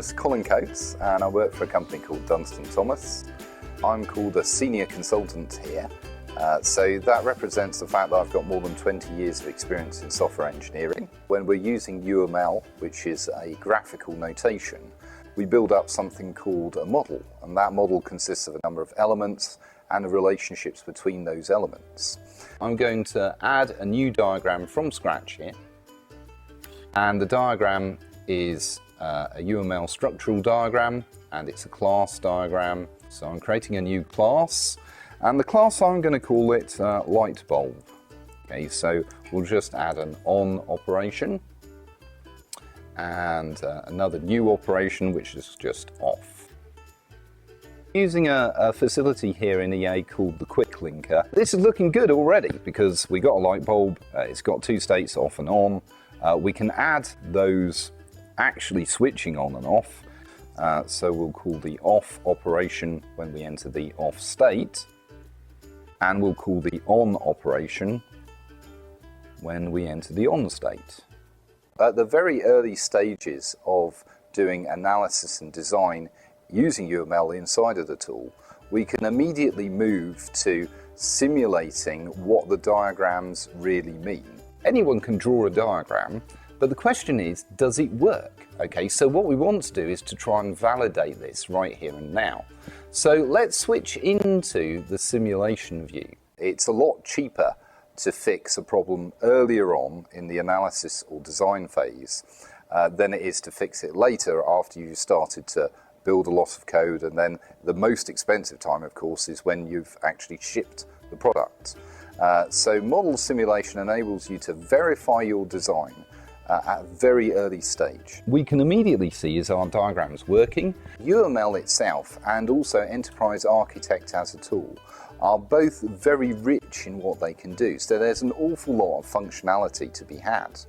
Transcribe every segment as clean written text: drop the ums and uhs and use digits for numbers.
name's Colin Coates and I work for a company called Dunstan Thomas. I'm called a senior consultant here, so that represents the fact that I've got more than 20 years of experience in software engineering. When we're using UML, which is a graphical notation, we build up something called a model, and that model consists of a number of elements and the relationships between those elements. I'm going to add a new diagram from scratch here, and the diagram is a UML structural diagram and it's a class diagram. So I'm creating a new class, and the class I'm going to call it light bulb. Okay, so we'll just add an on operation and another new operation which is just off. Using a facility here in EA called the quick linker. This is looking good already because we got a light bulb, it's got two states, off and on. We can add those actually switching on and off. So we'll call the off operation when we enter the off state, and we'll call the on operation when we enter the on state. At the very early stages of doing analysis and design using UML inside of the tool, we can immediately move to simulating what the diagrams really mean. Anyone can draw a diagram, but the question is, does it work? Okay, so what we want to do is to try and validate this right here and now. So let's switch into the simulation view. It's a lot cheaper to fix a problem earlier on in the analysis or design phase than it is to fix it later after you've started to build a lot of code, and then the most expensive time, of course, is when you've actually shipped the product. So model simulation enables you to verify your design at a very early stage. We can immediately see is our diagrams working. UML itself and also Enterprise Architect as a tool are both very rich in what they can do. So there's an awful lot of functionality to be had,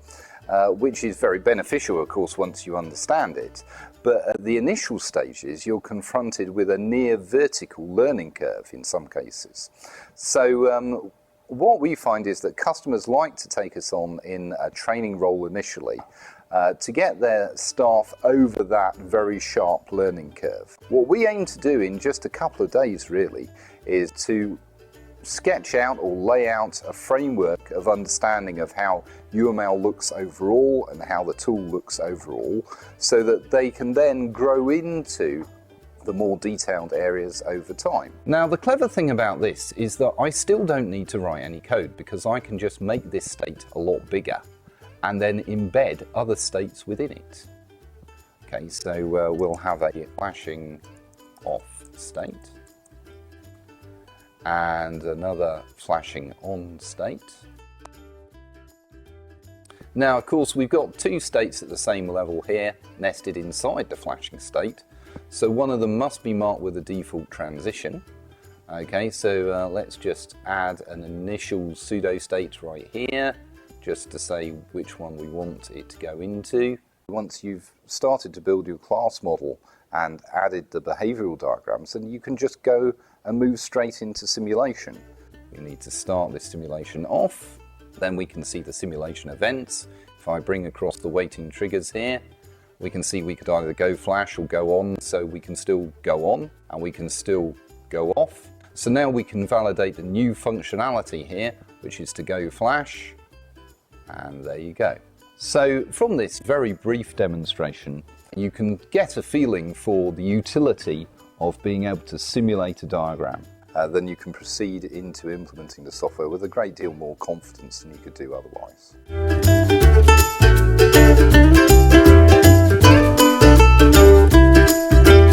which is very beneficial, of course, once you understand it. But at the initial stages, you're confronted with a near vertical learning curve in some cases. So what we find is that customers like to take us on in a training role initially to get their staff over that very sharp learning curve. What we aim to do in just a couple of days really is to sketch out or lay out a framework of understanding of how UML looks overall and how the tool looks overall, so that they can then grow into the more detailed areas over time. Now, the clever thing about this is that I still don't need to write any code because I can just make this state a lot bigger and then embed other states within it. Okay, so we'll have a flashing off state and another flashing on state. Now, of course, we've got two states at the same level here, nested inside the flashing state. So one of them must be marked with a default transition. Okay, so let's just add an initial pseudo state right here, just to say which one we want it to go into. Once you've started to build your class model and added the behavioral diagrams, then you can just go and move straight into simulation. We need to start this simulation off, then we can see the simulation events. If I bring across the waiting triggers here, we can see we could either go flash or go on, so we can still go on and we can still go off. So now we can validate the new functionality here, which is to go flash, and there you go. So from this very brief demonstration, you can get a feeling for the utility of being able to simulate a diagram. Then you can proceed into implementing the software with a great deal more confidence than you could do otherwise.